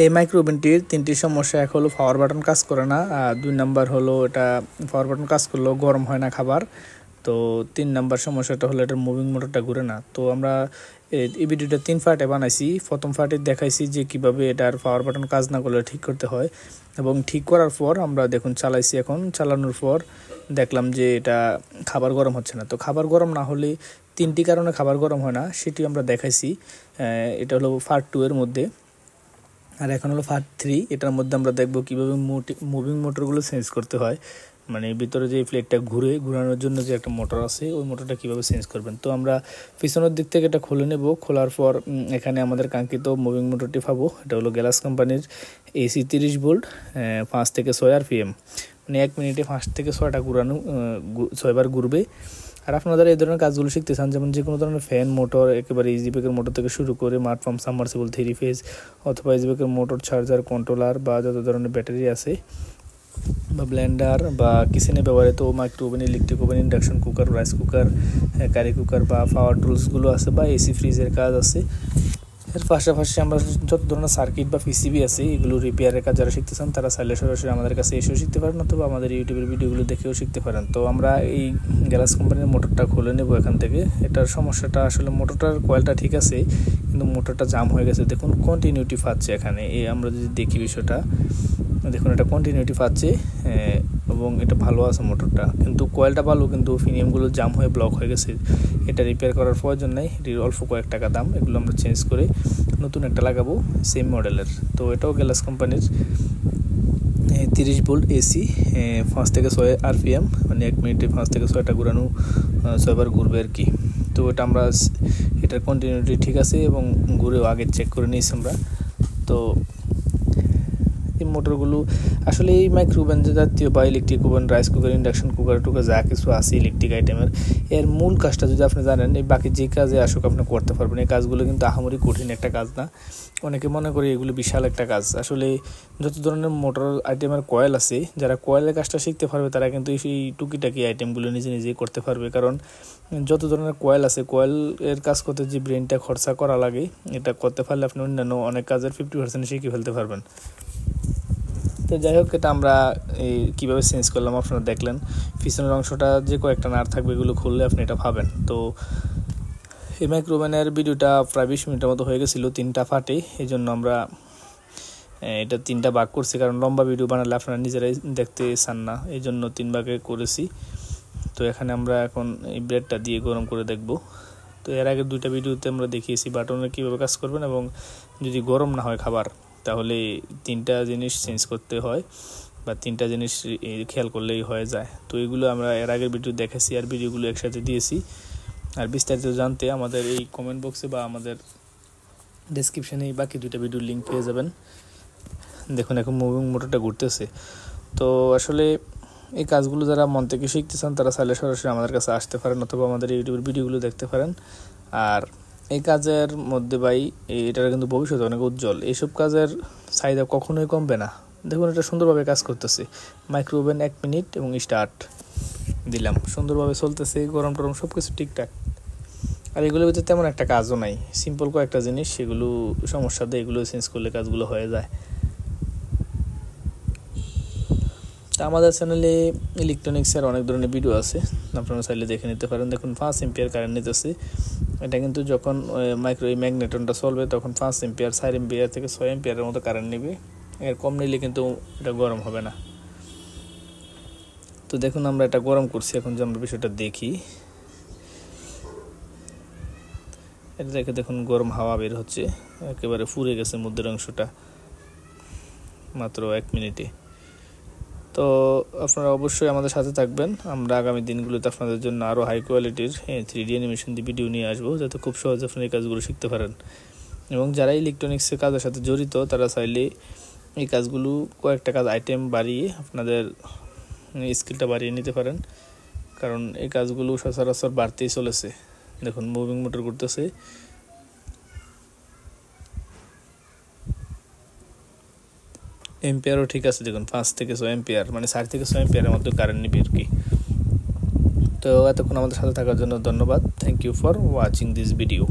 এই মাইক্রো ওভেনটির তিনটি সমস্যা। এক হলো পাওয়ার বাটন কাজ করে না, আর 2 নাম্বার হলো এটা পাওয়ার বাটন কাজ করলেও গরম হয় না খাবার। তো 3 নাম্বার সমস্যাটা হলো এটার মুভিং মোটরটা ঘুরে না। তো আমরা এই ভিডিওটা 3 পার্টে বানাইছি। প্রথম পার্টে দেখাইছি যে কিভাবে এটার পাওয়ার বাটন কাজ না করলে ঠিক করতে হয়, এবং ঠিক করার পর আমরা দেখুন চালাইছি। এখন চালানোর পর দেখলাম যে এটা খাবার গরম হচ্ছে না। তো খাবার গরম না হলে 3টি কারণে খাবার গরম হয় না, সেটি আমরা দেখাইছি। এটা হলো পার্ট 2 এর মধ্যে। আর এখন হলো পার্ট 3, এটার মধ্যে আমরা দেখব কীভাবে মুভিং মোটরগুলো চেঞ্জ করতে হয়, মানে ভিতরে যে প্লেটটা ঘুরানোর জন্য যে একটা মোটর আছে ওই মোটরটা কীভাবে চেঞ্জ করবেন। তো আমরা পিছনের দিক থেকে এটা খুলে নেব। খোলার পর এখানে আমাদের কাঙ্ক্ষিত মুভিং মোটরটি পাবো। এটা হলো গ্যালাস কোম্পানির AC 30 ভোল্ট 5 থেকে 6 RPM, মানে 1 মিনিটে 5 থেকে 6টা ঘুরানো 6বার ঘুরবে। আর আপনারা এই ধরনের কাজগুলো শিখতে চান, যেমন যে কোনো ধরনের ফ্যান মোটর, একেবারে ইজি ব্রেকের মোটর থেকে শুরু করে মাঠ পাম্প, সাবমার্সিবল 3 ফেজ অথবা ইজি ব্রেকের মোটর, চার্জার, কন্ট্রোলার বা যত ধরনের ব্যাটারি আছে বা ব্লেন্ডার বা কিচেনে ব্যবহৃত micro oven, electric oven, induction cooker, rice cooker, curry cooker বা পাওয়ার টুলসগুলো আছে বা AC ফ্রিজের কাজ আছে। এর পাশাপাশি আমরা যত ধরনের সার্কিট বা PCB আছে এগুলো রিপেয়ারের কাজ যারা শিখতে চান তারা চাইলে সরাসরি আমাদের কাছে এসেও শিখতে পারেন, অথবা আমাদের ইউটিউবের ভিডিওগুলো দেখেও শিখতে পারেন। তো আমরা এই গ্যালাস কোম্পানির মোটরটা খুলে নেব এখান থেকে। এটার সমস্যাটা আসলে মোটরটার কয়েলটা ঠিক আছে, কিন্তু মোটরটা জাম হয়ে গেছে। দেখুন কন্টিনিউটি পাচ্ছে এখানে। এই আমরা যদি দেখি বিষয়টা, দেখুন এটা কন্টিনিউটি পাচ্ছে এবং এটা ভালো আছে মোটরটা, কিন্তু কয়েলটা ভালো, কিন্তু ফিনিয়ামগুলো জাম হয়ে ব্লক হয়ে গেছে। এটা রিপেয়ার করার প্রয়োজন নেই, এটির অল্প কয়েক টাকা দাম। এগুলো আমরা চেঞ্জ করে নতুন একটা লাগাবো সেম মডেলের। তো এটাও গ্যালাস কোম্পানির 30 ভোল্ট AC 5 থেকে 6 RPM, মানে 1 মিনিটে 5 থেকে 6টা ঘুরানো 6বার ঘুরবে আর কি। তো এটা আমরা এটার কন্টিনিউটি ঠিক আছে এবং ঘুরেও আগে চেক করে নিয়েছি আমরা। তো এই মোটরগুলো আসলে এই মাইক্রো ওভেন জাতীয় বা electric oven, rice cooker, induction cooker টুকার যা কিছু আছে ইলেকট্রিক আইটেমের, এর মূল কাজটা যদি আপনি জানেন, এই বাকি যে কাজে আসুক আপনি করতে পারবেন। এই কাজগুলো কিন্তু আহামরি কঠিন একটা কাজ না। অনেকে মনে করে এগুলো বিশাল একটা কাজ। আসলে যত ধরনের মোটর আইটেমের কয়েল আছে, যারা কয়েলের কাজটা শিখতে পারবে তারা কিন্তু এই টুকিটাকি আইটেমগুলো নিজেই করতে পারবে। কারণ যত ধরনের কয়েল আছে, কয়েলের কাজ করতে যে ব্রেনটা খরচা করা লাগে, এটা করতে পারলে আপনি অন্যান্য অনেক কাজের 50% শিখে ফেলতে পারবেন। তো যাই হোক, এটা আমরা এই কীভাবে চেঞ্জ করলাম আপনারা দেখলেন। পিছনের অংশটা যে কয়েকটা নাট থাকবে এগুলো খুললে আপনি এটা পাবেন। তো এই মাইক্রো ওভেনের ভিডিওটা প্রায় 20 মিনিটের মতো হয়ে গেছিলো 3টা পার্টে। এই জন্য আমরা এটা 3টা ভাগ করছি, কারণ লম্বা ভিডিও বানালে আপনারা নিজেরাই দেখতে চান না, এই জন্য 3 ভাগে করেছি। তো এখানে আমরা এখন এই ব্রেডটা দিয়ে গরম করে দেখব। তো এর আগে 2টা ভিডিওতে আমরা দেখিয়েছি বাটনের কীভাবে কাজ করবেন, এবং যদি গরম না হয় খাবার তাহলে 3টা জিনিস চেঞ্জ করতে হয় বা 3টা জিনিস খেয়াল করলেই হয়ে যায়। তো এগুলো আমরা এর আগের ভিডিও দেখেছি আর ভিডিওগুলো একসাথে দিয়েছি। আর বিস্তারিত জানতে আমাদের এই কমেন্ট বক্সে বা আমাদের ডেসক্রিপশানে বাকি 2টা ভিডিওর লিঙ্ক পেয়ে যাবেন। দেখুন এখন মুভিং মোটরটা ঘুরতেছে। তো আসলে এই কাজগুলো যারা মন থেকে শিখতে চান তারা চাইলে সরাসরি আমাদের কাছে আসতে পারেন, অথবা আমাদের ইউটিউবের ভিডিওগুলো দেখতে পারেন। আর এই কাজের মধ্যে ভাই এটার কিন্তু ভবিষ্যৎ অনেক উজ্জ্বল। এইসব কাজের চাহিদা কখনোই কমবে না। দেখুন এটা সুন্দরভাবে কাজ করতেছে। মাইক্রো ওভেন 1 মিনিট এবং স্টার্ট দিলাম, সুন্দরভাবে চলতেছে, গরম টরম সব কিছু ঠিকঠাক। আর এগুলোর ভিতরে তেমন একটা কাজও নাই, সিম্পল কয়েকটা জিনিস, সেগুলো সমস্যা দেয়, এগুলো চেঞ্জ করলে কাজগুলো হয়ে যায়। তা আমাদের চ্যানেলে ইলেকট্রনিক্সের অনেক ধরনের ভিডিও আছে, আপনারা চাইলে দেখে নিতে পারেন। দেখুন 5 এম্পিয়ার কারেন্ট নিতেছে। এটা কিন্তু যখন মাইক্রো ম্যাগনেটনটা চলবে তখন 5 এম্পিয়ার, 4 এম্পিয়ার থেকে 6 এম্পিয়ারের মতো কারেন্ট নেবে। এর কম নিলে কিন্তু এটা গরম হবে না। তো দেখুন আমরা এটা গরম করছি। এখন যে আমরা বিষয়টা দেখি, এটা দেখে দেখুন গরম হাওয়া বের হচ্ছে, একেবারে ফুরে গেছে মধ্যের অংশটা মাত্র 1 মিনিটে। তো আপনারা অবশ্যই আমাদের সাথে থাকবেন। আমরা আগামী দিনগুলোতে আপনাদের জন্য আরও হাই কোয়ালিটির 3D অ্যানিমেশন দিয়ে ভিডিও নিয়ে আসবো, যাতে খুব সহজে আপনারা এই কাজগুলো শিখতে পারেন। এবং যারা ইলেকট্রনিক্সের কাজের সাথে জড়িত তারা চাইলে এই কাজগুলো কয়েকটা কাজ আইটেম বাড়িয়ে আপনাদের স্কিলটা বাড়িয়ে নিতে পারেন, কারণ এই কাজগুলো সচরাচর বাড়তেই চলেছে। দেখুন মুভিং মোটর করতেছে। এম্পিয়ারও ঠিক আছে, দেখুন 5 থেকে 6 এম্পিয়ার, মানে 4 থেকে 6 এম্পিয়ারের মধ্যে কারেন্ট নিবে আর কি। তো এতক্ষণ আমাদের সাথে থাকার জন্য ধন্যবাদ। Thank you for watching this video.